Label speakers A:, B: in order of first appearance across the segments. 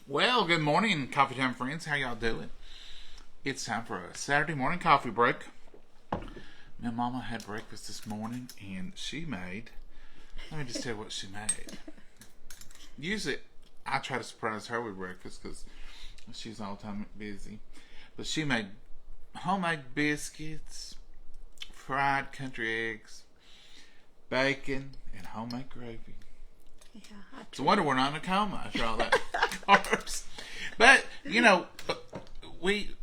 A: Well, good morning, Coffee Time friends. How y'all doing? It's time for a Saturday morning coffee break. My mama had breakfast this morning, and she made. Let me just tell you what she made. Usually, I try to surprise her with breakfast because she's all the time busy. But she made homemade biscuits, fried country eggs, bacon, and homemade gravy.
B: Yeah,
A: It's a wonder we're not in a coma after all that carbs. But, you know, we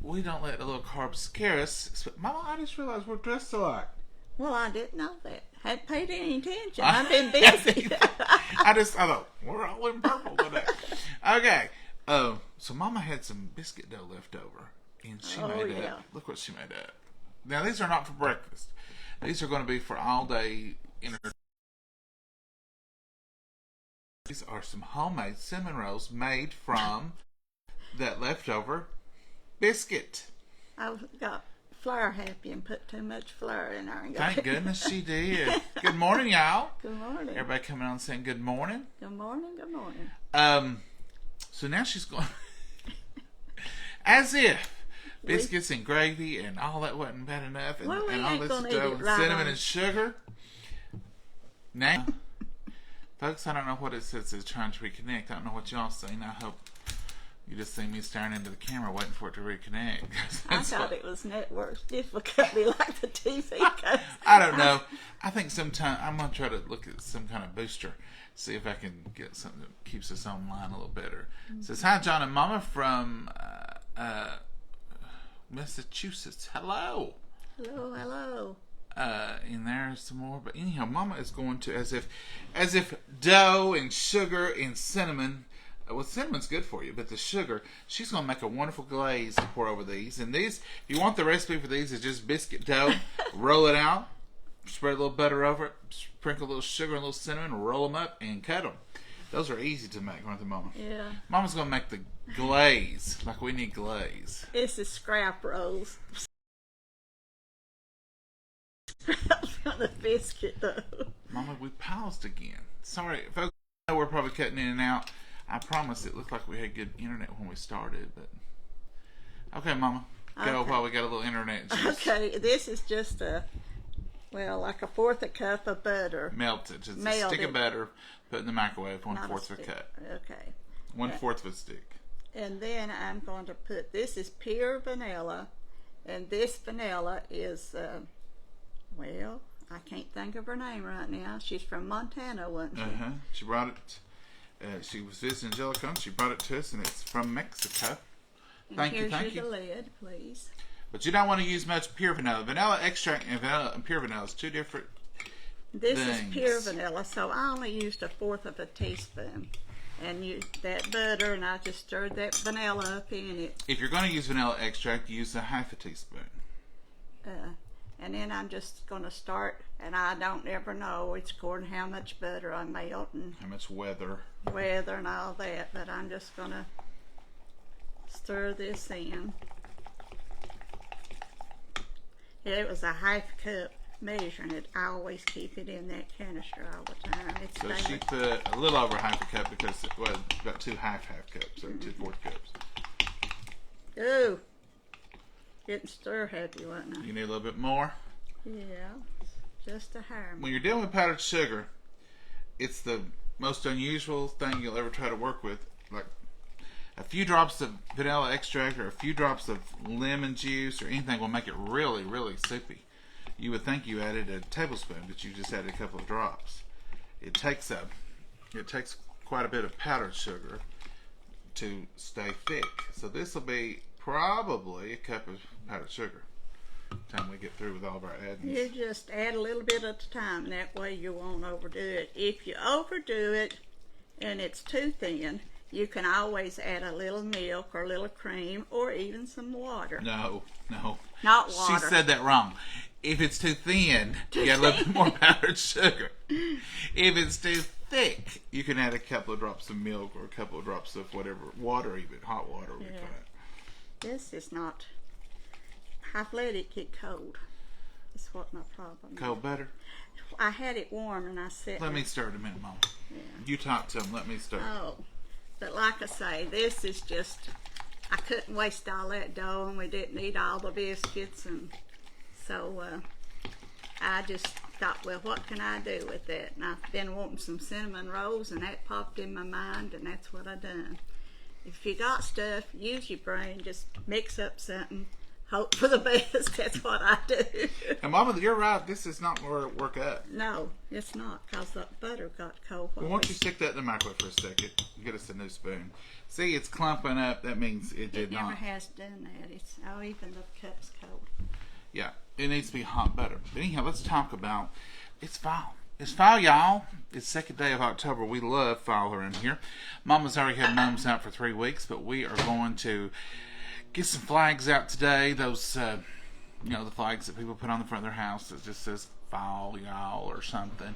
A: don't let the little carbs scare us. Mama, I just realized we're dressed alike.
B: Well, I didn't know that. Hadn't paid any attention. I've been busy.
A: I thought, we're all in purple today. Okay. So Mama had some biscuit dough left over. And she made up. Look what she made up. Now, these are not for breakfast. These are going to be for all day entertainment. These are some homemade cinnamon rolls made from that leftover biscuit.
B: I got flour happy and put too much flour in there.
A: Thank goodness she did. Good morning, y'all.
B: Good morning.
A: Everybody coming on saying good morning.
B: Good morning. Good morning.
A: So now she's going as if biscuits and gravy and all that wasn't bad enough, and,
B: Well,
A: and all this dough and
B: right
A: cinnamon and sugar. Now, folks, I don't know what it says. It's trying to reconnect. I don't know what y'all seen. I hope you just see me staring into the camera waiting for it to reconnect.
B: I thought it was network difficulty like the TV.
A: I don't know. I think sometime I'm going to try to look at some kind of booster, see if I can get something that keeps us online a little better. It says, hi, John and Momma from Massachusetts. Hello.
B: Hello.
A: And there's some more, but anyhow, Mama is going to, as if dough and sugar and cinnamon. Well, cinnamon's good for you, but the sugar, she's going to make a wonderful glaze to pour over these. And these, if you want the recipe for these, is just biscuit dough, roll it out, spread a little butter over it, sprinkle a little sugar and a little cinnamon, roll them up, and cut them. Those are easy to make, aren't they, Mama?
B: Yeah.
A: Mama's going to make the glaze, like we need glaze.
B: This is scrap rolls. Scraps from the biscuit, though.
A: Mama, we paused again. Sorry, folks, I know we're probably cutting in and out. I promise it looked like we had good internet when we started, but okay, Mama, go while we got a little internet juice.
B: Okay, this is just like a fourth a cup of butter.
A: Melted. Just a stick of butter, put in the microwave, one-fourth of a cup.
B: Okay.
A: One-fourth of a stick.
B: And then I'm going to put, this is pure vanilla, and this vanilla is, I can't think of her name right now. She's from Montana, wasn't she?
A: She brought it. She was visiting Jellico, and she brought it to us, and it's from Mexico. Thank you.
B: Here's the lid, please.
A: But you don't want to use much pure vanilla. Vanilla extract and pure vanilla is two different
B: things. This is pure vanilla, so I only used a fourth of a teaspoon. And used that butter, and I just stirred that vanilla up in it.
A: If you're going to use vanilla extract, use a half a teaspoon.
B: And then I'm just going to start, and I don't ever know. It's according to how much butter I melt and
A: how much weather
B: and all that. But I'm just going to stir this in. Yeah, it was a half cup measuring it. I always keep it in that canister all the time. It's
A: so she put a little over half a cup because it was about two half cups, so 2/4 cups.
B: Ooh. Getting stir happy, wasn't I?
A: You need a little bit more?
B: Yeah, just a hair.
A: When you're dealing with powdered sugar, it's the most unusual thing you'll ever try to work with. Like a few drops of vanilla extract or a few drops of lemon juice or anything will make it really, really soupy. You would think you added a tablespoon, but you just added a couple of drops. It takes quite a bit of powdered sugar to stay thick. So this will be probably a cup of powdered sugar by the time we get through with all of our addings.
B: You just add a little bit at a time. That way you won't overdo it. If you overdo it and it's too thin, you can always add a little milk or a little cream or even some water.
A: No.
B: Not water.
A: She said that wrong. If it's too thin, you add a little bit more powdered sugar. If it's too thick, you can add a couple of drops of milk or a couple of drops of whatever, water even, hot water would be fine.
B: This is not, I've let it get cold. That's what my problem is.
A: Cold butter?
B: I had it warm and I set
A: Let me stir it a minute, Mom.
B: Yeah.
A: You talk to him. Let me stir.
B: Oh. But like I say, this is just, I couldn't waste all that dough, and we didn't eat all the biscuits, and so I just thought, well, what can I do with that? And I've been wanting some cinnamon rolls, and that popped in my mind, and that's what I done. If you got stuff, use your brain, just mix up something, hope for the best. That's what I do.
A: And Mama, you're right. This is not going to work out.
B: No, it's not, because the butter got cold.
A: Well, why don't you stick that in the microwave for a second? Get us a new spoon. See, it's clumping up. That means it did not.
B: It never has done that. It's, oh, even the cup's cold.
A: Yeah, it needs to be hot butter. But anyhow, let's talk about, it's fall. It's fall, y'all. It's second day of October. We love fall around here. Mama's already had gnomes out for 3 weeks, but we are going to get some flags out today. Those, the flags that people put on the front of their house that just says fall, y'all, or something.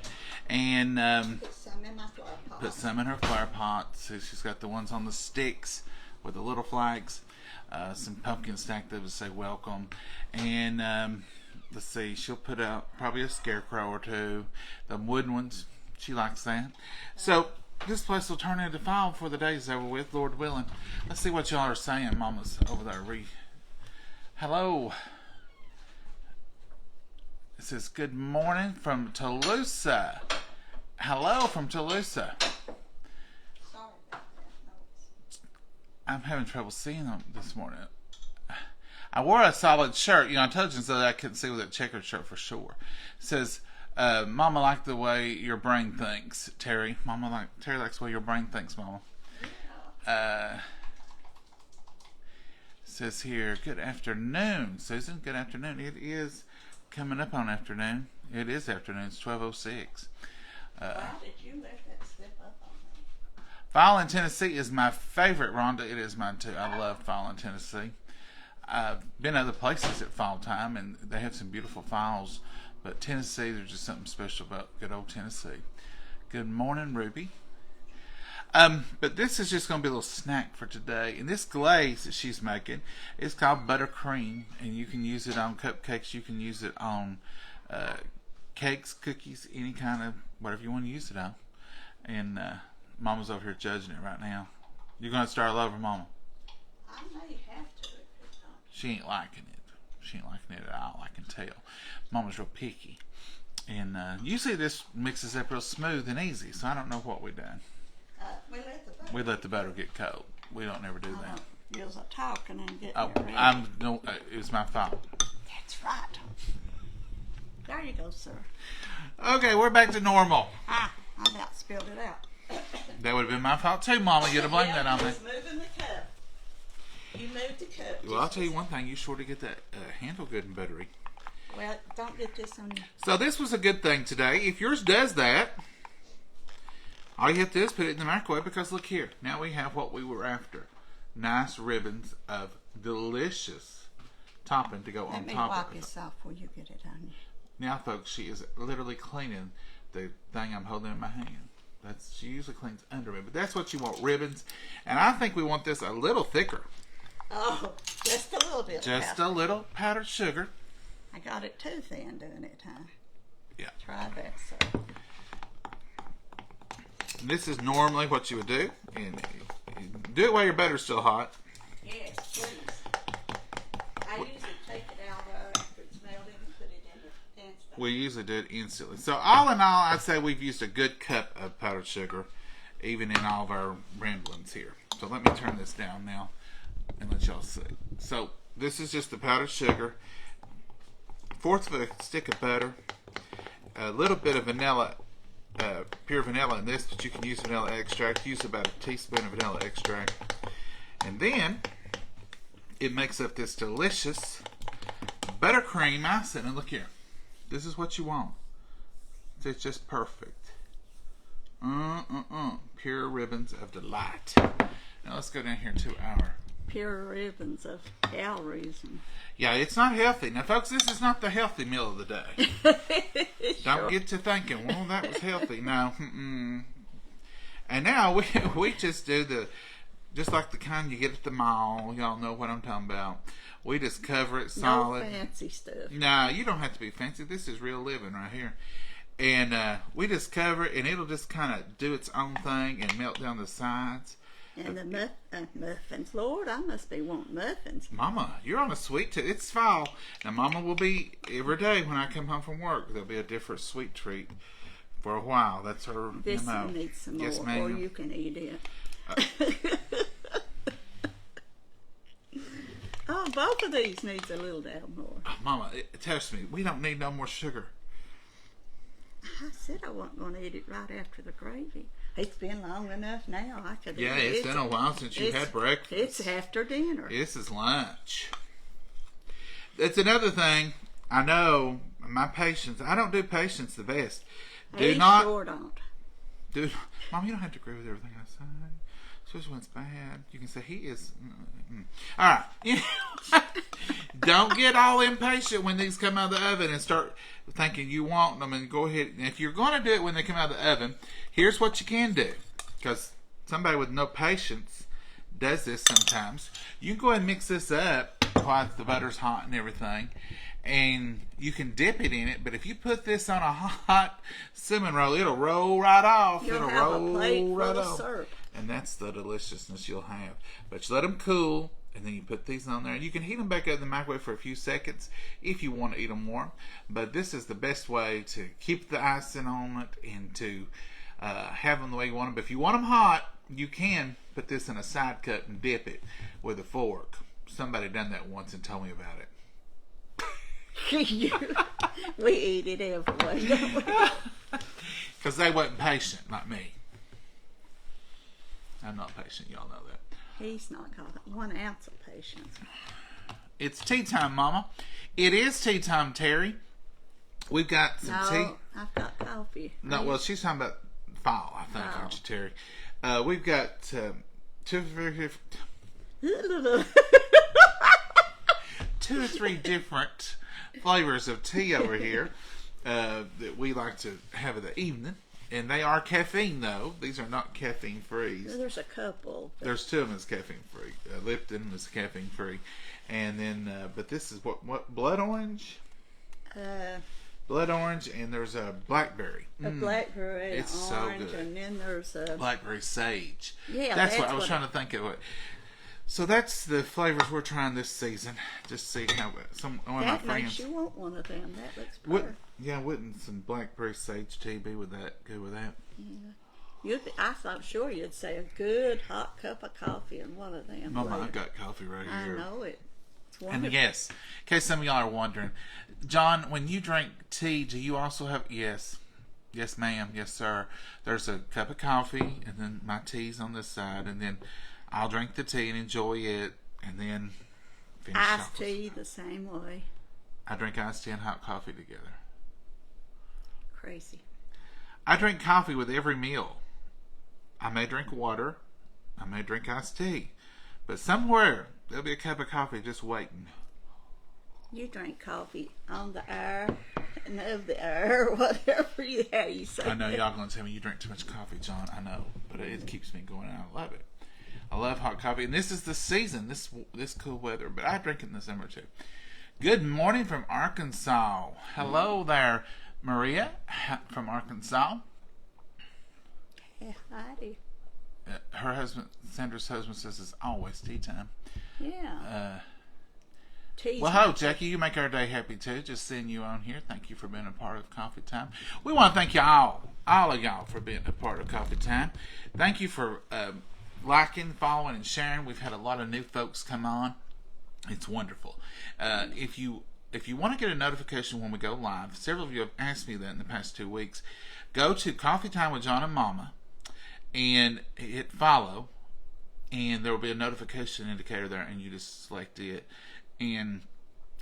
A: And
B: Put some in my flower pot.
A: put some in her flower pot. So she's got the ones on the sticks with the little flags. Some pumpkin stack that would say welcome. And let's see, she'll put out probably a scarecrow or two. The wooden ones, she likes that. So this place will turn into fall before the day's over with, Lord willing. Let's see what y'all are saying. Mama's over there. Hello. It says, good morning from Toulouse. Hello from Toulouse.
B: Sorry about that.
A: I'm having trouble seeing them this morning. I wore a solid shirt. I told you so that I couldn't see with that checkered shirt for sure. It says, Mama liked the way your brain thinks, Terry. Terry likes the way your brain thinks, Mama. It says here, good afternoon, Susan. Good afternoon. It is coming up on afternoon. It is afternoon. It's 12:06.
B: Why did you let that slip up on me?
A: Fall in Tennessee is my favorite, Rhonda. It is mine too. I love fall in Tennessee. I've been other places at fall time, and they have some beautiful falls. But Tennessee, there's just something special about good old Tennessee. Good morning, Ruby. But this is just going to be a little snack for today. And this glaze that she's making is called buttercream, and you can use it on cupcakes. You can use it on cakes, cookies, any kind of whatever you want to use it on. And Mama's over here judging it right now. You're going to start all over, Mama?
B: I may have to.
A: She ain't liking it. She ain't liking it at all, I can tell. Mama's real picky. And usually this mixes up real smooth and easy, so I don't know what we done. We let the butter get cold. We don't never do that.
B: You was talking and getting
A: Oh,
B: it ready.
A: it was my fault.
B: That's right. There you go, sir.
A: Okay, we're back to normal.
B: I about spilled it out.
A: That would have been my fault too, Mama. You'd have blamed that on me.
B: Just moving the cup. You moved the cup.
A: Well, I'll tell you one thing. You sure to get that handle good and buttery.
B: Well, don't get this on you.
A: So this was a good thing today. If yours does that, all you have to do is put it in the microwave, because look here. Now we have what we were after. Nice ribbons of delicious topping to go on top of it.
B: Let me wipe this off before you get it on you.
A: Now, folks, she is literally cleaning the thing I'm holding in my hand. She usually cleans under it, but that's what you want, ribbons. And I think we want this a little thicker.
B: Oh, just a little bit.
A: Just a little powdered sugar.
B: I got it too thin doing it, huh?
A: Yeah.
B: Try that, sir.
A: This is normally what you would do, and do it while your butter's still hot.
B: Yes, please. I usually take it out after it's melted and put it in the pan stuff.
A: We usually do it instantly. So all in all, I'd say we've used a good cup of powdered sugar, even in all of our ramblings here. So let me turn this down now and let y'all see. So this is just the powdered sugar, 1/4 of a stick of butter, a little bit of vanilla, pure vanilla in this, but you can use vanilla extract. Use about a teaspoon of vanilla extract. And then it makes up this delicious buttercream icing. And look here. This is what you want. It's just perfect. Pure ribbons of delight. Now let's go down here to our
B: Pure ribbons of calories.
A: Yeah, it's not healthy. Now, folks, this is not the healthy meal of the day. Don't get to thinking, well, that was healthy. No. And now we just do just like the kind you get at the mall. Y'all know what I'm talking about. We just cover it solid.
B: No fancy stuff.
A: No, you don't have to be fancy. This is real living right here. And we just cover it, and it'll just kind of do its own thing and melt down the sides.
B: And the muffins. Lord, I must be wanting muffins.
A: Mama, you're on a sweet tooth. It's fall. Now, Mama will be, every day when I come home from work, there'll be a different sweet treat for a while. That's her
B: This
A: MO.
B: one needs some
A: Yes,
B: more,
A: ma'am.
B: or you can eat it. Oh, both of these needs a little down more.
A: Oh, Mama, trust me, we don't need no more sugar.
B: I said I wasn't going to eat it right after the gravy. It's been long enough now. I could.
A: Yeah, it's been a while since you had breakfast.
B: It's after dinner.
A: This is lunch. That's another thing. I know my patience. I don't do patience the best.
B: He sure don't.
A: Mom, you don't have to agree with everything I say. Especially when it's bad. You can say he is. All right. Don't get all impatient when these come out of the oven and start thinking you want them, and go ahead. And if you're going to do it when they come out of the oven, here's what you can do. Because somebody with no patience does this sometimes. You can go ahead and mix this up while the butter's hot and everything. And you can dip it in it, but if you put this on a hot cinnamon roll, it'll roll right off.
B: You'll have a plate full of syrup.
A: And that's the deliciousness you'll have. But you let them cool, and then you put these on there. And you can heat them back up in the microwave for a few seconds if you want to eat them warm. But this is the best way to keep the icing on it and to have them the way you want them. But if you want them hot, you can put this in a side cut and dip it with a fork. Somebody done that once and told me about it.
B: We eat it every way, don't we?
A: Because they wasn't patient like me. I'm not patient, y'all know that.
B: He's not got 1 ounce of patience.
A: It's tea time, Mama. It is tea time, Terry. We've got some tea.
B: I've got coffee.
A: No, well, she's talking about fall, I think, aren't you, Terry? We've got 2 or 3 different flavors of tea over here that we like to have in the evening. And they are caffeine, though. These are not caffeine free.
B: There's a couple.
A: There's 2 of them that's caffeine free. Lipton is caffeine free, and then but this is what blood orange. Blood orange, and there's a blackberry.
B: A blackberry,
A: it's
B: orange,
A: so good.
B: and then there's a
A: blackberry sage.
B: Yeah,
A: that's what I was trying to think of. It. So that's the flavors we're trying this season. Just see how one of my friends.
B: That makes you want one of them. That looks good.
A: Yeah, wouldn't some blackberry sage tea be with that? Good with that?
B: Yeah. I thought sure you'd say a good hot cup of coffee and one of them.
A: Mama, I've got coffee right here.
B: I know it. It's wonderful.
A: And yes, in case some of y'all are wondering, John, when you drink tea, do you also have? Yes, ma'am, yes, sir. There's a cup of coffee, and then my tea's on this side, and then I'll drink the tea and enjoy it, and then finish
B: iced tea the same way.
A: I drink iced tea and hot coffee together.
B: Crazy.
A: I drink coffee with every meal. I may drink water. I may drink iced tea. But somewhere, there'll be a cup of coffee just waiting.
B: You drink coffee on the hour and of the hour, whatever how you say
A: I know y'all going to tell me you drink too much coffee, John. I know. But it keeps me going. I love it. I love hot coffee. And this is the season, this cool weather. But I drink it in the summer, too. Good morning from Arkansas. Hello there, Maria from Arkansas.
B: Yeah, howdy.
A: Her husband, Sandra's husband, says it's always tea time.
B: Yeah.
A: Well, hello, Jackie. You make our day happy, too. Just seeing you on here. Thank you for being a part of Coffee Time. We want to thank you all of y'all, for being a part of Coffee Time. Thank you for liking, following, and sharing. We've had a lot of new folks come on. It's wonderful. If you want to get a notification when we go live, several of you have asked me that in the past 2 weeks, go to Coffee Time with John and Momma and hit follow, and there will be a notification indicator there, and you just select it, and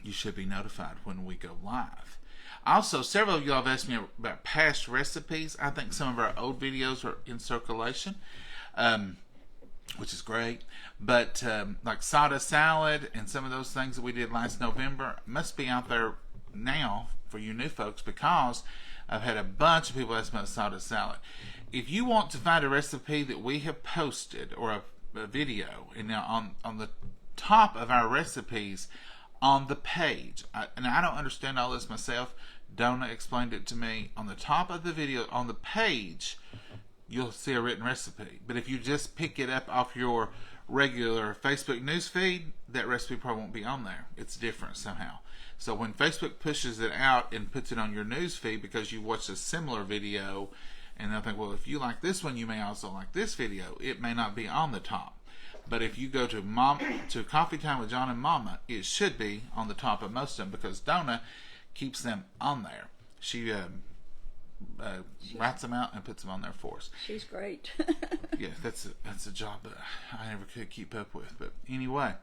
A: you should be notified when we go live. Also, several of you have asked me about past recipes. I think some of our old videos are in circulation, which is great. But like sawdust salad and some of those things that we did last November must be out there now for you new folks, because I've had a bunch of people ask me about sawdust salad. If you want to find a recipe that we have posted, or a video, and now on the top of our recipes on the page, and I don't understand all this myself, Donna explained it to me, on the top of the video on the page, you'll see a written recipe. But if you just pick it up off your regular Facebook news feed, that recipe probably won't be on there. It's different somehow. So when Facebook pushes it out and puts it on your news feed because you've watched a similar video, and they'll think, well, if you like this one, you may also like this video. It may not be on the top. But if you go to Coffee Time with John and Momma, it should be on the top of most of them because Donna keeps them on there. She writes them out and puts them on there for us.
B: She's great.
A: Yeah, that's a job that I never could keep up with. But anyway,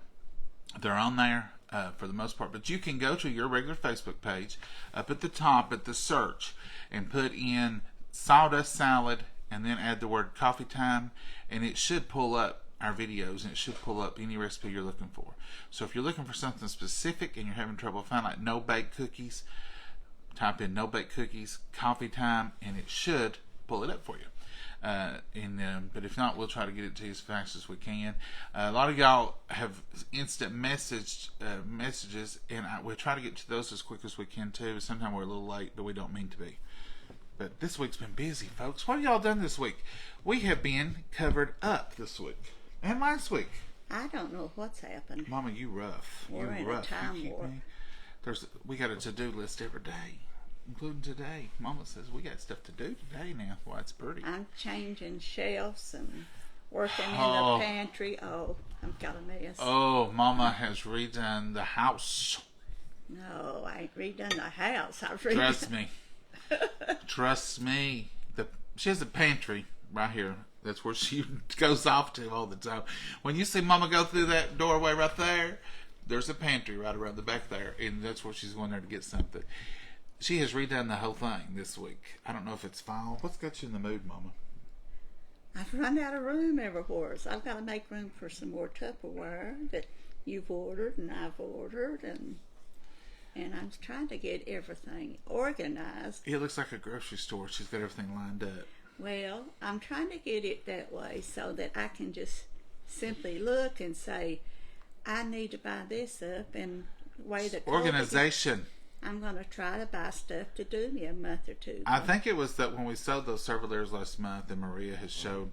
A: they're on there for the most part. But you can go to your regular Facebook page up at the top at the search and put in sawdust salad and then add the word Coffee Time, and it should pull up our videos, and it should pull up any recipe you're looking for. So if you're looking for something specific and you're having trouble finding, like no bake cookies, type in no bake cookies Coffee Time, and it should pull it up for you. But if not, we'll try to get it to you as fast as we can. A lot of y'all have instant messages, and we'll try to get to those as quick as we can too. Sometimes we're a little late, but we don't mean to be. But this week's been busy, folks. What have y'all done this week? We have been covered up this week. And last week.
B: I don't know what's happened.
A: Mama, you rough.
B: We're
A: you
B: in
A: rough.
B: a time warp.
A: We got a to-do list every day, including today. Mama says we got stuff to do today now. Well, it's pretty.
B: I'm changing shelves and working in
A: Oh.
B: the pantry. Oh, I've got a mess.
A: Oh, Mama has redone the house.
B: No, I ain't redone the house. I've redone.
A: Trust me. Trust me. She has a pantry right here. That's where she goes off to all the time. When you see Mama go through that doorway right there, there's a pantry right around the back there, and that's where she's going there to get something. She has redone the whole thing this week. I don't know if it's fall. What's got you in the mood, Mama?
B: I've run out of room everywhere, so I've got to make room for some more Tupperware that you've ordered and I've ordered, and I'm trying to get everything organized.
A: It looks like a grocery store. She's got everything lined up.
B: Well, I'm trying to get it that way so that I can just simply look and say, I need to buy this up and weigh the
A: Organization.
B: I'm going to try to buy stuff to do me a month or two.
A: I think it was that when we sold those Servaliers last month, and Maria has showed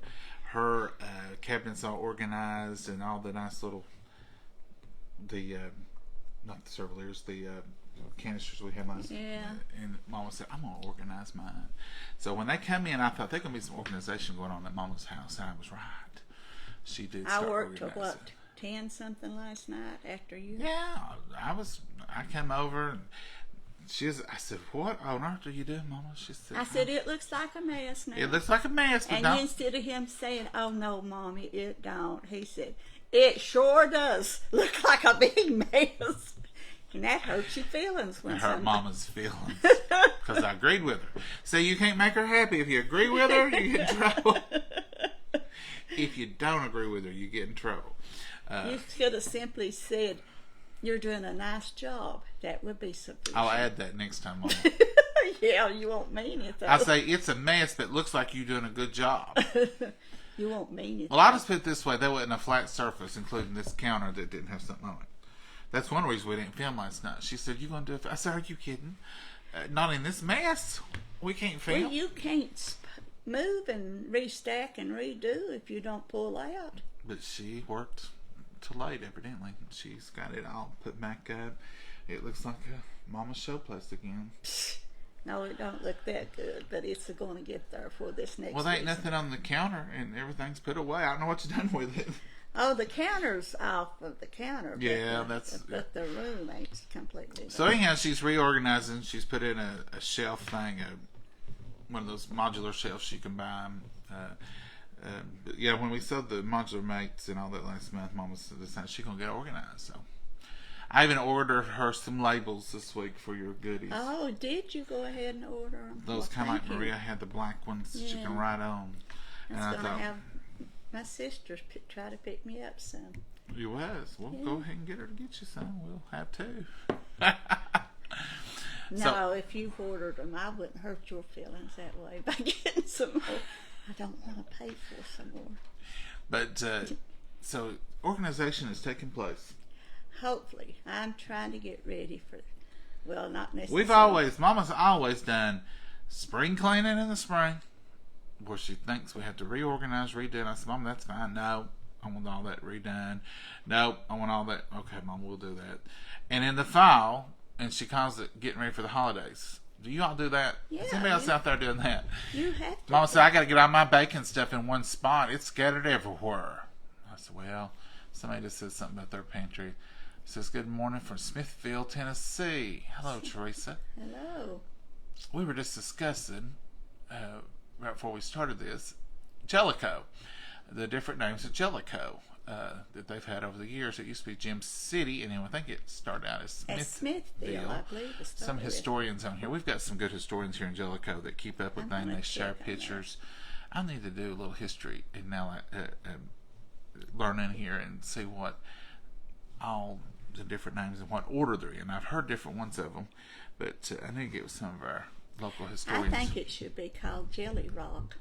A: her cabinets all organized and all the nice little, not the Servaliers, the canisters we had last.
B: Yeah.
A: And Mama said, I'm going to organize mine. So when they come in, I thought there's going to be some organization going on at Mama's house, and I was right. She did start
B: I worked till
A: organizing.
B: 10 something last night after you.
A: Yeah, I came over and I said, what on earth are you doing, Mama? She said,
B: I said, it looks like a mess now.
A: it looks like a mess, but
B: And
A: don't.
B: instead of him saying, oh no, Mommy, it don't, he said, it sure does look like a big mess. And that hurts your feelings when
A: It hurt
B: somebody...
A: Mama's feelings because I agreed with her. So you can't make her happy. If you agree with her, you get in trouble. If you don't agree with her, you get in trouble.
B: You could have simply said, you're doing a nice job. That would be sufficient.
A: I'll add that next time, Mama.
B: Yeah, you won't mean it though.
A: I say it's a mess, but looks like you're doing a good job.
B: You won't mean it.
A: Well, I'll just put it this way: there wasn't a flat surface, including this counter that didn't have something on it. That's one reason we didn't film last night. She said, "You gonna do it?" I said, "Are you kidding? Not in this mess. We can't film."
B: Well, you can't move and restack and redo if you don't pull out.
A: But she worked till late, evidently. She's got it all put back up. It looks like a Mama's showplace again.
B: No, it don't look that good, but it's going to get there for this next
A: Well, there ain't
B: season.
A: nothing on the counter, and everything's put away. I don't know what you've done with it.
B: Oh, the counter's off of the counter. But
A: Yeah,
B: But the room ain't completely.
A: So anyhow, she's reorganizing. She's put in a shelf thing, one of those modular shelves you can buy. But yeah, when we sold the modular mates and all that last month, Mama said she's gonna get organized. So I even ordered her some labels this week for your goodies.
B: Oh, did you go ahead and order them?
A: Those kind of like Maria had the black ones that you can write on. And
B: I was
A: I
B: going to
A: thought,
B: have my sisters try to pick me up some.
A: you was. Well, go ahead and get her to get you some. We'll have two.
B: No, if you've ordered them, I wouldn't hurt your feelings that way by getting some more. I don't want to pay for some more.
A: But so organization is taking place.
B: Hopefully. I'm trying to get ready for, well, not necessarily.
A: Mama's always done spring cleaning in the spring, where she thinks we have to reorganize, redo. I said, Mom, that's fine. No, I want all that redone. No, I want all that. Okay, Mom, we'll do that. And in the fall, and she calls it getting ready for the holidays. Do you all do that?
B: Yeah,
A: Is anybody else out there doing that?
B: You have to.
A: Mama said, I got to get all my baking stuff in one spot. It's scattered everywhere. I said, well, somebody just said something about their pantry. It says, good morning from Smithfield, Tennessee. Hello, Teresa.
B: Hello.
A: We were just discussing, right before we started this, Jellico. The different names of Jellico that they've had over the years. It used to be Gem City, and then I think it started out as
B: Smithfield, I believe.
A: Some historians on here. We've got some good historians here in Jellico that keep up with things. They share pictures. I need to do a little history and now learn in here and see what all the different names and what order they're in. I've heard different ones of them, but I need to get with some of our local historians.
B: I think it should be called Jelly Rock,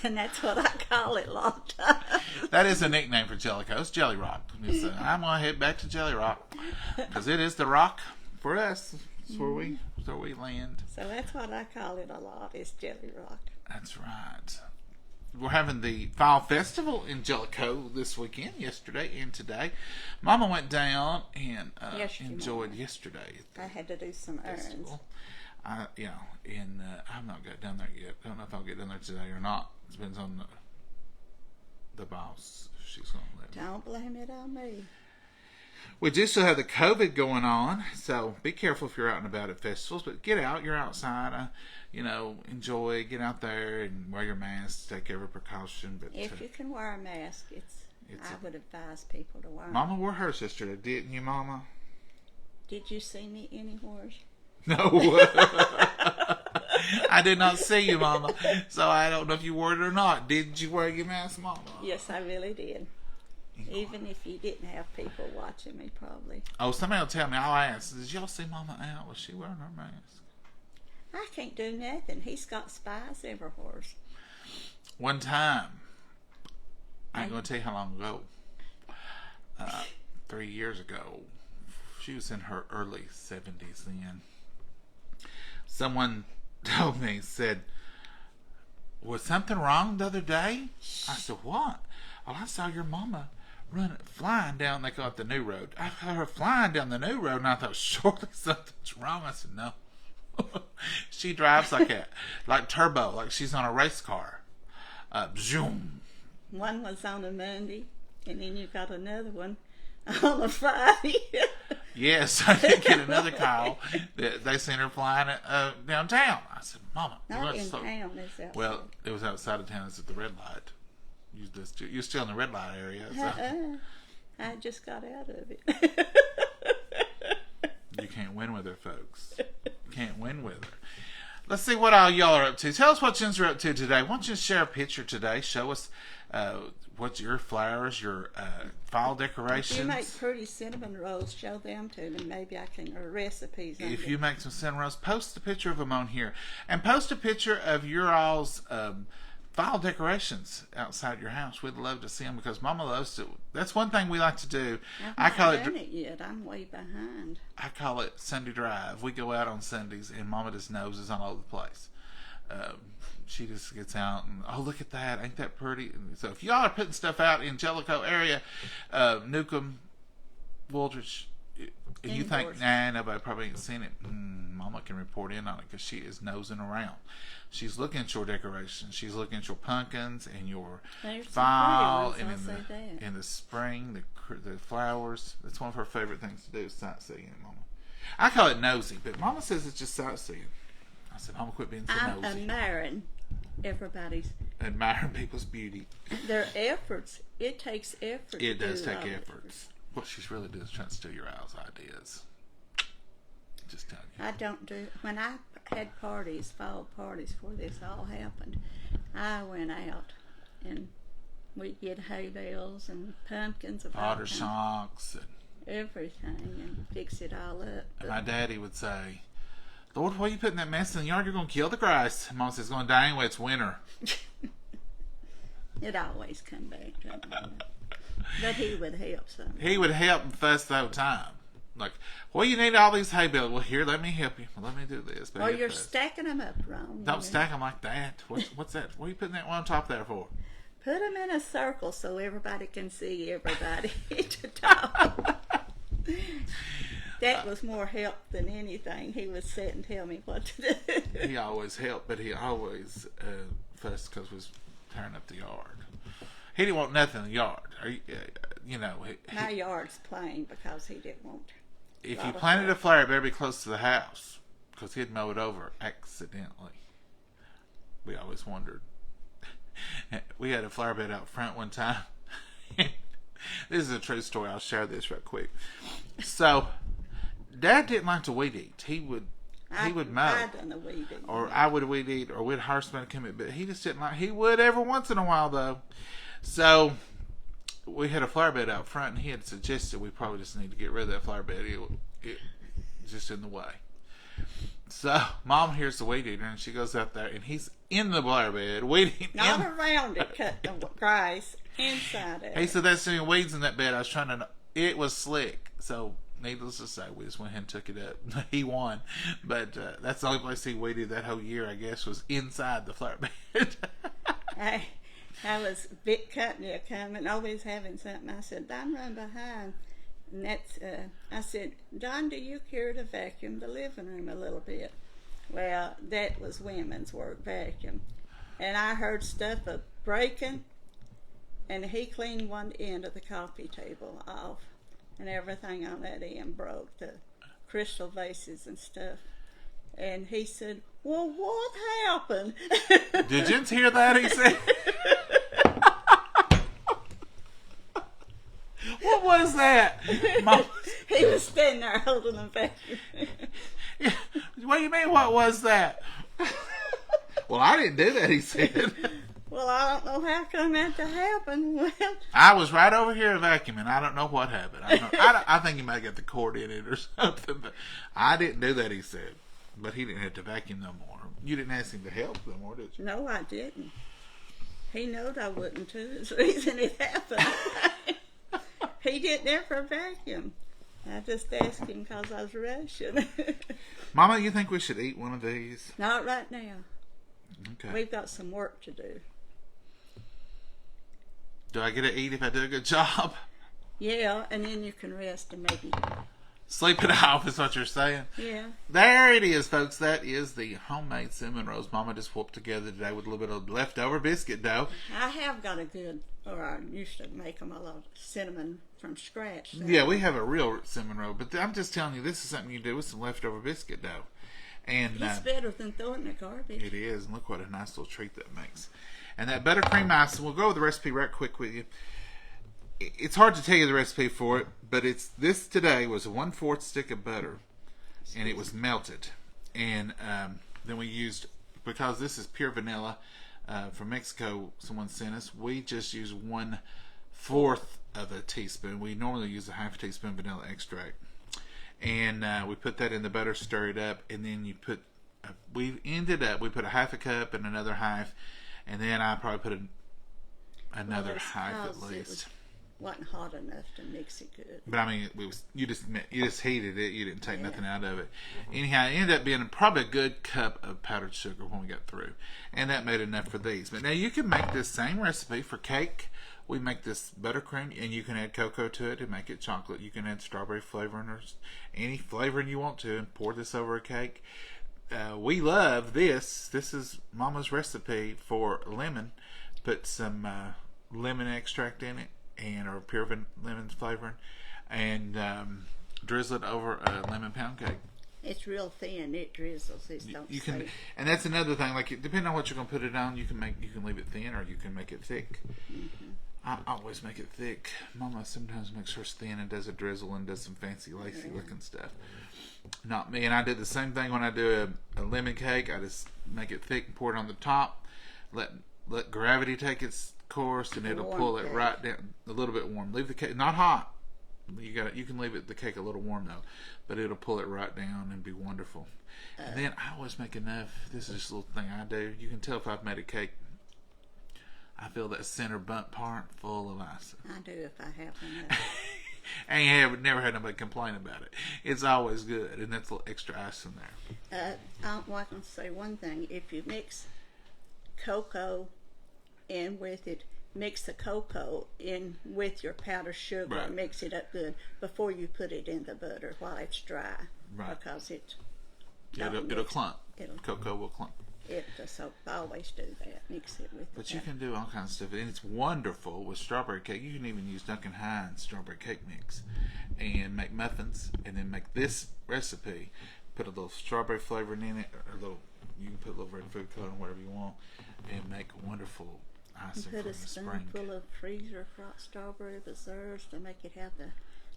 B: and that's what I call it a lot of times.
A: That is a nickname for Jellico. It's Jelly Rock. I'm going to head back to Jelly Rock because it is the rock for us. It's where we land.
B: So that's what I call it a lot, is Jelly Rock.
A: That's right. We're having the Fall Festival in Jellico this weekend, yesterday and today. Mama went down and enjoyed yesterday.
B: I had to do some errands.
A: And I've not got down there yet. I don't know if I'll get down there today or not. It depends on the boss. If she's going to let me.
B: Don't blame it on me.
A: We do still have the COVID going on, so be careful if you're out and about at festivals. But get out. You're outside. Enjoy. Get out there and wear your mask. Take every precaution. But
B: if you can wear a mask, I would advise people to wear.
A: Mama wore hers yesterday, didn't you, Mama?
B: Did you see me anywhere?
A: No. I did not see you, Mama. So I don't know if you wore it or not. Did you wear your mask, Mama?
B: Yes, I really did. Even if you didn't have people watching me, probably.
A: Oh, somebody will tell me. I'll ask, did y'all see Mama out? Was she wearing her mask?
B: I can't do nothing. He's got spies everywhere.
A: One time, I ain't going to tell you how long ago, 3 years ago, she was in her early 70s then. Someone told me, said, was something wrong the other day? I said, what? Well, I saw your mama flying down, they call it the new road. I saw her flying down the new road, and I thought, surely something's wrong. I said, no. She drives like turbo, like she's on a race car. Zoom.
B: One was on a Monday, and then you got another one on a Friday.
A: Yes, I did get another call. They seen her flying downtown. I said, Mama.
B: Not in town, is that?
A: Well, it was outside of town. It's at the red light. You're still in the red light area. So.
B: I just got out of it.
A: You can't win with her, folks. Can't win with her. Let's see what all y'all are up to. Tell us what you're up to today. Why don't you share a picture today? Show us what's your flowers, your fall decorations.
B: If you make pretty cinnamon rolls, show them to me. Maybe I can, or recipes.
A: If you make some cinnamon rolls, post a picture of them on here. And post a picture of your all's fall decorations outside your house. We'd love to see them because Mama loves to. That's one thing we like to do.
B: I've not done it yet. I'm way behind.
A: I call it Sunday Drive. We go out on Sundays and Mama just noses all over the place. She just gets out and, oh, look at that. Ain't that pretty? So if y'all are putting stuff out in Jellico area, Newcomb, Wooldridge, and you think, nah, nobody probably ain't seen it, Mama can report in on it because she is nosing around. She's looking at your decorations. She's looking at your pumpkins and your fall and in the spring, the flowers. That's one of her favorite things to do is sightseeing, Mama. I call it nosy, but Mama says it's just sightseeing. I said, Mama, quit being so nosy.
B: I'm admiring everybody's.
A: Admiring people's beauty.
B: Their efforts. It takes effort.
A: It does take efforts. What she's really doing is trying to steal your all's ideas. Just telling you.
B: I don't do. When I had parties, fall parties, before this all happened, I went out and we'd get hay bales and pumpkins of
A: otter socks and
B: everything and fix it all up.
A: And my daddy would say, Lord, why are you putting that mess in the yard? You're going to kill the grass. And Mom says, it's going to die anyway. It's winter.
B: It always come back to me. But he would help some.
A: He would help and fuss the whole time. like, well, you need all these hay bales. Well, here, let me help you. Let me do this.
B: Or you're stacking them up wrong.
A: Don't stack them like that. What's that? What are you putting that one on top there for?
B: Put them in a circle so everybody can see everybody to talk. That was more help than anything. He would sit and tell me what to do.
A: He always helped, but he always fussed because we was tearing up the yard. He didn't want nothing in the yard.
B: My yard's plain because he didn't want.
A: If you planted a flower, it better be close to the house because he'd mow it over accidentally. We always wondered. We had a flower bed out front one time. This is a true story. I'll share this real quick. So, Dad didn't like to weed eat. He would mow.
B: I done the weed eating.
A: Or I would weed eat, or we'd hire somebody to come in. But he just didn't like. He would every once in a while though. So we had a flower bed out front, and he had suggested we probably just need to get rid of that flower bed. It just in the way. So Mom hears the weed eater, and she goes out there, and he's in the flower bed weeding.
B: Not around it, cut the grass inside it.
A: He said, "That's any weeds in that bed." I was trying to. It was slick, so. Needless to say, we just went ahead and took it up. He won. But that's the only place he waited that whole year, I guess, was inside the flower bed.
B: I was bit cutting it coming, always having something. I said, Don, run behind. And that's, I said, Don, do you care to vacuum the living room a little bit? Well, that was women's work, vacuum. And I heard stuff breaking, and he cleaned one end of the coffee table off. And everything on that end broke, the crystal vases and stuff. And he said, well, what happened?
A: Did you hear that? He said. What was that? Mom?
B: He was standing there holding the vacuum.
A: What do you mean, what was that? Well, I didn't do that, he said.
B: Well, I don't know how come that to happen. Well,
A: I was right over here vacuuming. I don't know what happened. I think he might get the cord in it or something. But I didn't do that, he said. But he didn't have to vacuum no more. You didn't ask him to help no more, did you?
B: No, I didn't. He knowed I wouldn't too. That's the reason it happened. He didn't ever vacuum. I just asked him because I was rushing.
A: Mama, you think we should eat one of these?
B: Not right now.
A: Okay.
B: We've got some work to do.
A: Do I get to eat if I do a good job?
B: Yeah, and then you can rest and maybe
A: sleep it off is what you're saying?
B: Yeah.
A: There it is, folks. That is the homemade cinnamon rolls Mama just whooped together today with a little bit of leftover biscuit dough.
B: I have got a good, or I used to make them a lot of cinnamon from scratch. So.
A: Yeah, we have a real cinnamon roll, but I'm just telling you, this is something you do with some leftover biscuit dough. And
B: it's better than throwing it in the garbage.
A: It is, and look what a nice little treat that makes. And that buttercream ice, and we'll go over the recipe right quick with you. It's hard to tell you the recipe for it, but this today was a 1/4 stick of butter, and it was melted. And then we used, because this is pure vanilla from Mexico, someone sent us, we just use 1/4 of a teaspoon. We normally use a 1/2 teaspoon vanilla extract. And we put that in the butter, stir it up, and then you put, we put a 1/2 cup and another 1/2, and then I probably put another 1/2 at least.
B: Wasn't hot enough to mix it good.
A: But I mean, you just heated it. You didn't take nothing out of it. Anyhow, it ended up being probably a good cup of powdered sugar when we got through, and that made enough for these. But now you can make this same recipe for cake. We make this buttercream, and you can add cocoa to it and make it chocolate. You can add strawberry flavoring or any flavoring you want to, and pour this over a cake. We love this. This is Mama's recipe for lemon. Put some lemon extract in it, or pure lemon flavoring, and drizzle it over a lemon pound cake.
B: It's real thin. It drizzles.
A: You can, and that's another thing. Like depending on what you're going to put it on, you can leave it thin, or you can make it thick. Mm-hmm. I always make it thick. Mama sometimes makes hers thin and does a drizzle and does some fancy lacy looking stuff. Not me. And I did the same thing when I do a lemon cake. I just make it thick and pour it on the top. Let gravity take its course, and it'll pull it right down. A little bit warm. Leave the cake not hot. You can leave the cake a little warm though, but it'll pull it right down and be wonderful. And then I always make enough. This is just a little thing I do. You can tell if I've made a cake. I feel that center bunt part full of ice.
B: I do if I have enough.
A: never had nobody complain about it. It's always good, and that's a little extra ice in there.
B: I'm going to say one thing. If you mix cocoa in with it, mix the cocoa in with your powdered sugar,
A: Right.
B: and mix it up good before you put it in the butter while it's dry.
A: Right.
B: Because it
A: It'll clump.
B: It'll
A: Cocoa will clump.
B: so I always do that. Mix it with.
A: But you can do all kinds of stuff, and it's wonderful with strawberry cake. You can even use Duncan Hines strawberry cake mix, and make muffins, and then make this recipe. Put a little strawberry flavoring in it, or a little. You can put a little red food coloring, whatever you want, and make wonderful icing
B: Put
A: for
B: a
A: the spring.
B: spoonful of freezer fried strawberry preserves to make it have the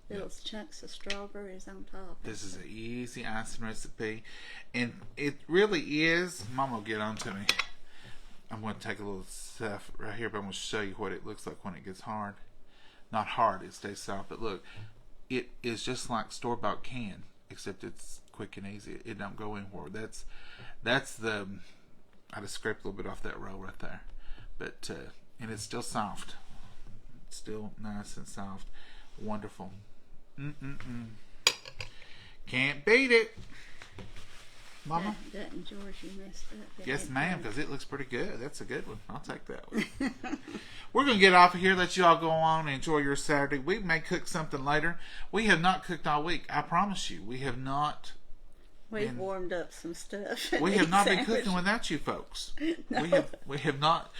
B: little chunks of strawberries on top.
A: This is an easy icing recipe, and it really is. Mama will get on to me. I'm going to take a little stuff right here, but I'm going to show you what it looks like when it gets hard. Not hard, it stays soft, but look, it is just like store-bought can, except it's quick and easy. It don't go anywhere. That's the. I just scraped a little bit off that roll right there, but and it's still soft, still nice and soft, wonderful. Can't beat it, Mama.
B: That and George, you messed up.
A: Yes, ma'am, because it looks pretty good. That's a good one. I'll take that one. We're going to get off of here, let you all go on and enjoy your Saturday. We may cook something later. We have not cooked all week. I promise you. We have not.
B: We've warmed up some stuff.
A: We have not been cooking without you folks.
B: No.
A: We have not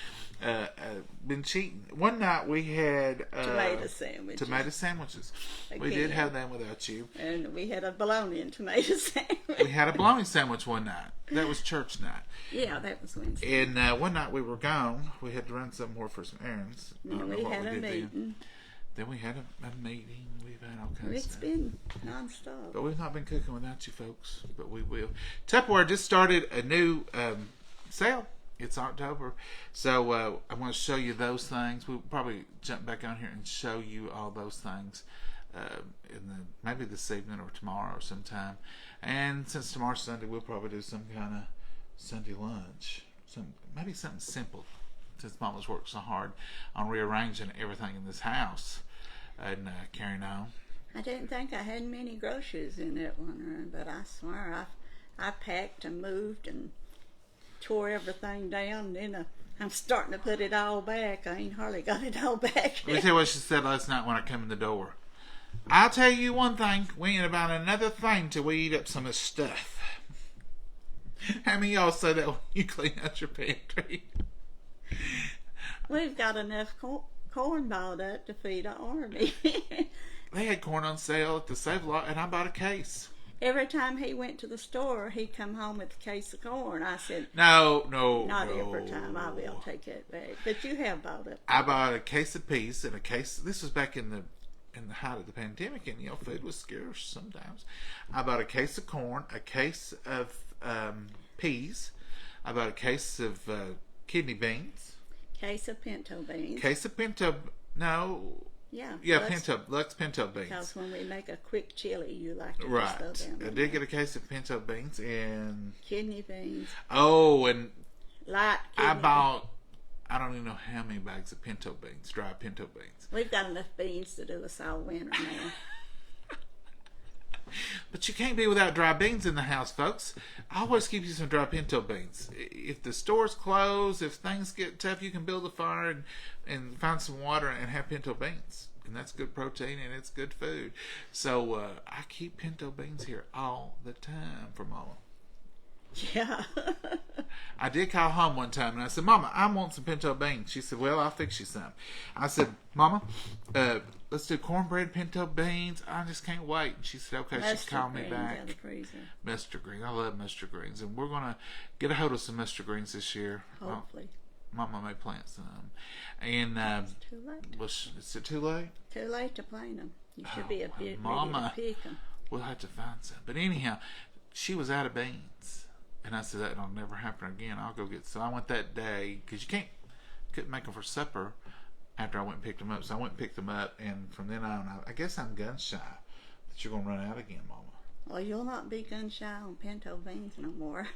A: been cheating. One night we had
B: tomato sandwiches.
A: We did have them without you.
B: And we had a bologna and tomato sandwich.
A: We had a bologna sandwich one night. That was church night.
B: Yeah, that was Wednesday.
A: And one night we were gone. We had to run somewhere for some errands.
B: And we had a meeting.
A: Then we had a meeting. We've had all kinds of
B: It's
A: stuff.
B: been nonstop.
A: But we've not been cooking without you folks. But we will. Tupperware just started a new sale. It's October. So I want to show you those things. We'll probably jump back on here and show you all those things maybe this evening or tomorrow or sometime. And since tomorrow's Sunday, we'll probably do some kind of Sunday lunch. Maybe something simple, since Mama's worked so hard on rearranging everything in this house and carrying on.
B: I didn't think I had many groceries in that one room, but I swear I packed and moved and tore everything down. And then I'm starting to put it all back. I ain't hardly got it all back.
A: Let me tell you what she said last night when I come in the door. I'll tell you one thing. We ain't about another thing till we eat up some of this stuff. How many of y'all say that when you clean out your pantry?
B: We've got enough corn balled up to feed an army.
A: They had corn on sale at the Save Lot, and I bought a case.
B: Every time he went to the store, he'd come home with a case of corn. I said,
A: No.
B: not every time. I will take it back. But you have bought up.
A: I bought a case of peas and a case. This was back in the height of the pandemic, and food was scarce sometimes. I bought a case of corn, a case of peas. I bought a case of kidney beans.
B: Case of pinto beans.
A: Case of pinto. No. Yeah, Lux pinto beans.
B: Because when we make a quick chili, you like to
A: right.
B: Just throw down
A: I did get a case of pinto beans and
B: kidney beans.
A: Oh, and
B: light.
A: I bought. I don't even know how many bags of pinto beans, dry pinto beans.
B: We've got enough beans to do us all winter now.
A: But you can't be without dry beans in the house, folks. I always keep you some dry pinto beans. If the store's closed, if things get tough, you can build a fire and find some water and have pinto beans. And that's good protein and it's good food. So I keep pinto beans here all the time for Mama.
B: Yeah.
A: I did call home one time and I said, Mama, I want some pinto beans. She said, well, I'll fix you some. I said, Mama, let's do cornbread, pinto beans. I just can't wait. And she said, okay. She's called me back. Mustard greens. I love mustard greens. And we're going to get a hold of some mustard greens this year.
B: Hopefully.
A: Mama may plant some. And
B: it's too late.
A: Is it too late?
B: Too late to plant them. You should be a bit
A: Mama,
B: ready to pick them.
A: We'll have to find some. But anyhow, she was out of beans. And I said, that'll never happen again. I'll go get some. So I went that day, because you couldn't make them for supper after I went and picked them up. So I went and picked them up, and from then on, I guess I'm gun shy that you're going to run out again, Mama.
B: Well, you'll not be gun shy on pinto beans no more.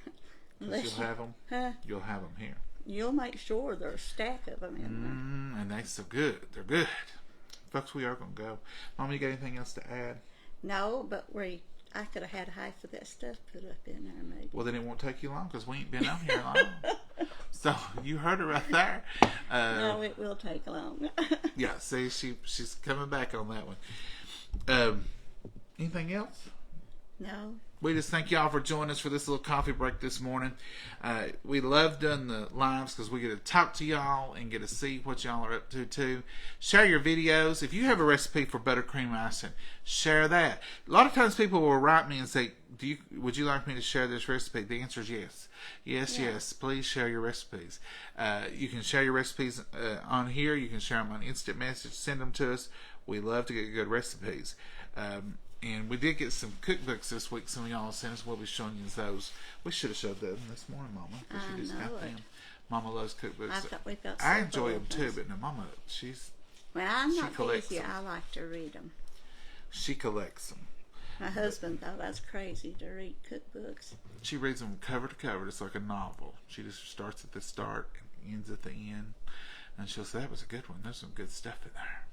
A: Unless you'll have them?
B: Huh?
A: You'll have them here.
B: You'll make sure there's a stack of them in there.
A: And they're so good. They're good. Folks, we are going to go. Mama, you got anything else to add?
B: No, but I could have had half of that stuff put up in there, maybe.
A: Well, then it won't take you long because we ain't been on here long. So you heard it right there.
B: No, it will take long.
A: Yeah, see, she's coming back on that one. Anything else?
B: No.
A: We just thank y'all for joining us for this little coffee break this morning. We love doing the lives because we get to talk to y'all and get to see what y'all are up to too. Share your videos. If you have a recipe for buttercream icing, share that. A lot of times people will write me and say, would you like me to share this recipe? The answer is yes. Yes. Please share your recipes. You can share your recipes on here. You can share them on instant message. Send them to us. We love to get good recipes. And we did get some cookbooks this week. Some of y'all sent us. We'll be showing you those. We should have showed them this morning, Mama.
B: I
A: You just got
B: know it.
A: them. Mama loves cookbooks.
B: We've got
A: I enjoy them
B: several
A: too,
B: of
A: but no, Mama,
B: when I'm
A: she
B: not
A: collects
B: busy,
A: them.
B: I like to read them.
A: She collects them.
B: My husband thought I was crazy to read cookbooks.
A: She reads them cover to cover. It's like a novel. She just starts at the start and ends at the end. And she'll say, that was a good one. There's some good stuff in there.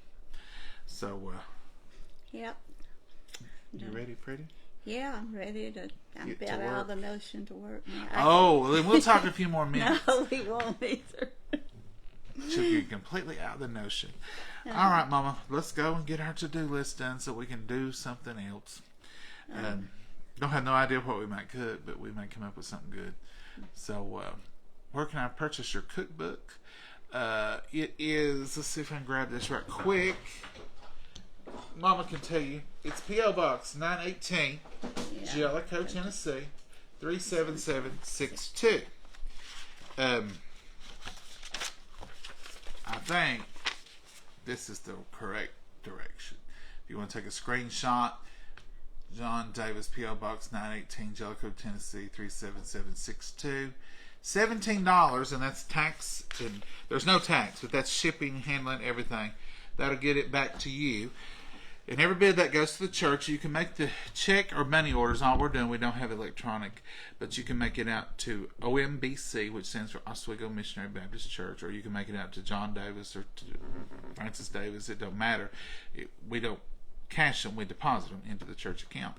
A: So,
B: Yep.
A: you ready, pretty?
B: Yeah, I'm ready to. I'm
A: Get to
B: about out
A: work.
B: of the notion to work now.
A: Oh, then we'll talk a few more minutes.
B: No, we won't either.
A: She'll be completely out of the notion. All right, Mama, let's go and get our to-do list done so we can do something else. Don't have no idea what we might cook, but we might come up with something good. So, where can I purchase your cookbook? It is, let's see if I can grab this right quick. Mama can tell you. It's P.O. Box 918, Jellico, Tennessee, 37762. I think this is the correct direction. If you want to take a screenshot, John Davis, P.O. Box 918, Jellico, Tennessee, 37762. $17, and that's tax, and there's no tax, but that's shipping, handling, everything. That'll get it back to you. And every bit that goes to the church, you can make the check or money orders. All we're doing, we don't have electronic, but you can make it out to OMBC, which stands for Oswego Missionary Baptist Church, or you can make it out to John Davis or to Francis Davis. It don't matter. We don't cash them, we deposit them into the church account.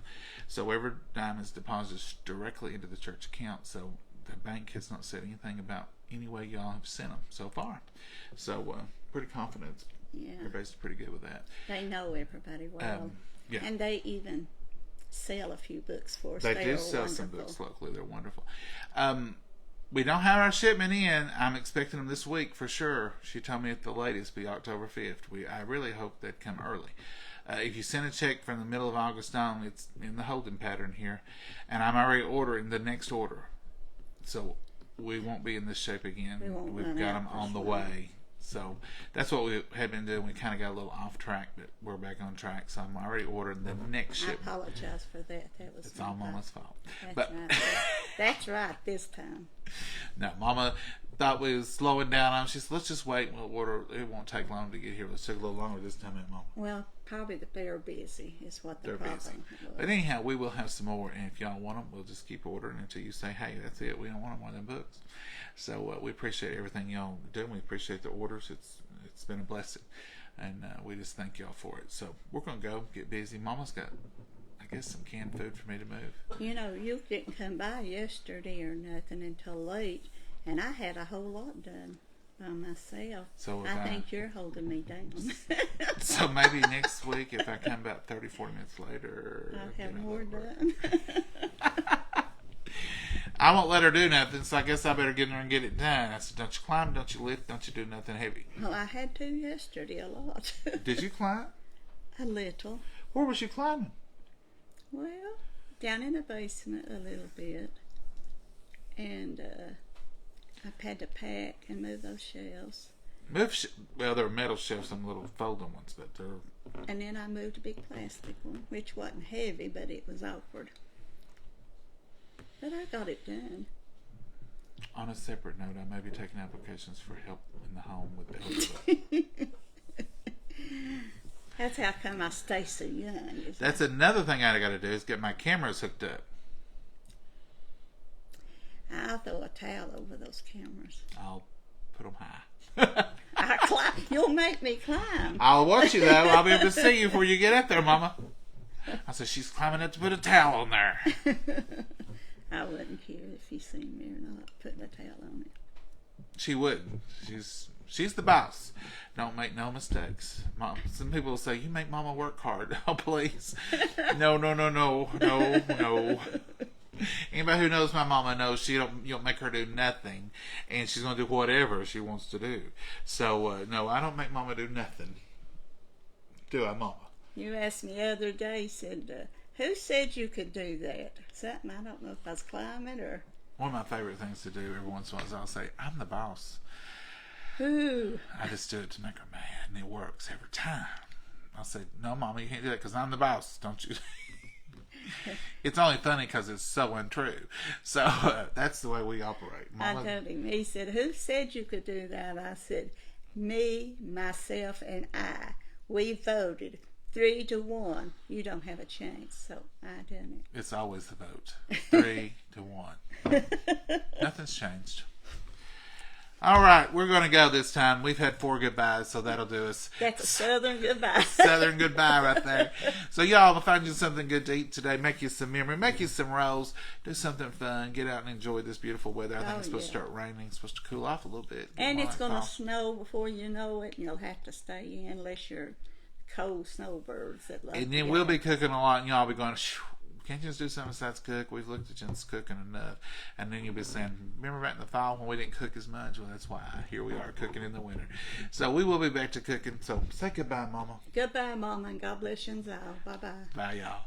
A: So every dime is deposited directly into the church account. So the bank has not said anything about any way y'all have sent them so far. So pretty confident.
B: Yeah.
A: Everybody's pretty good with that.
B: They know everybody well.
A: Yeah.
B: And they even sell a few books for us.
A: They
B: They
A: do
B: are
A: sell
B: wonderful.
A: some books locally. They're wonderful. We don't have our shipment in. I'm expecting them this week for sure. She told me at the latest be October 5th. I really hope they'd come early. If you send a check from the middle of August on, it's in the holding pattern here. And I'm already ordering the next order. So we won't be in this shape again. We've got them on the way. So that's what we had been doing. We kind of got a little off track, but we're back on track. So I'm already ordering the next shipment.
B: I apologize for that. That was
A: It's all Mama's fault.
B: That's right. That's right this time.
A: No, Mama thought we was slowing down on. She said, let's just wait and we'll order. It won't take long to get here. Let's take a little longer this time, Mama.
B: Well, probably they're busy is what the
A: They're
B: problem
A: busy.
B: was.
A: But anyhow, we will have some more. And if y'all want them, we'll just keep ordering until you say, hey, that's it. We don't want more than books. So we appreciate everything y'all do. We appreciate the orders. It's been a blessing. And we just thank y'all for it. So we're going to go get busy. Mama's got, I guess, some canned food for me to move.
B: You know, you didn't come by yesterday or nothing until late, and I had a whole lot done by myself.
A: So if
B: I think you're holding me down.
A: So maybe next week, if I come about 30, 40 minutes later.
B: I'll have more done.
A: I won't let her do nothing, so I guess I better get in there and get it done. I said, don't you climb, don't you lift, don't you do nothing heavy.
B: Well, I had to yesterday a lot.
A: Did you climb?
B: A little.
A: Where was you climbing?
B: Well, down in the basement a little bit. And I've had to pack and move those shelves.
A: Well, they're metal shelves, some little folding ones, but they're...
B: And then I moved a big plastic one, which wasn't heavy, but it was awkward. But I got it done.
A: On a separate note, I may be taking applications for help in the home with the help.
B: That's how come I stay so young.
A: That's another thing I got to do is get my cameras hooked up.
B: I'll throw a towel over those cameras.
A: I'll put them high.
B: You'll make me climb.
A: I'll watch you, though. I'll be able to see you before you get up there, Mama. I said, she's climbing up to put a towel on there.
B: I wouldn't care if you seen me or not putting a towel on it.
A: She wouldn't. She's the boss. Don't make no mistakes. Mom, some people will say, you make Mama work hard. Oh, please. No. Anybody who knows my mama knows you don't make her do nothing, and she's going to do whatever she wants to do. So, no, I don't make Mama do nothing. Do I, Mama?
B: You asked me the other day, said, who said you could do that? Something, I don't know if I was climbing or...
A: One of my favorite things to do every once in a while is I'll say, I'm the boss.
B: Ooh.
A: I just do it to make her mad, and it works every time. I'll say, no, Mama, you can't do that because I'm the boss, don't you? It's only funny because it's so untrue. So that's the way we operate. Mama,
B: I told him, he said, who said you could do that? I said, me, myself, and I. We voted 3-1. You don't have a chance, so I done it.
A: It's always the vote. 3-1. Nothing's changed. All right, we're going to go this time. We've had 4 goodbyes, so that'll do us.
B: That's a southern goodbye.
A: Southern goodbye right there. So y'all, find you something good to eat today. Make you some memory. Make you some rolls. Do something fun. Get out and enjoy this beautiful weather. I think it's supposed to start raining. It's supposed to cool off a little bit.
B: And it's going to snow before you know it, and you'll have to stay in unless you're cold snowbirds that love.
A: And then we'll be cooking a lot, and y'all be going, can't you just do something besides cook? We've looked at just cooking enough. And then you'll be saying, remember back in the fall when we didn't cook as much? Well, that's why here we are cooking in the winter. So we will be back to cooking. So say goodbye, Mama.
B: Goodbye, Mama, and God bless you all. Bye-bye.
A: Bye, y'all.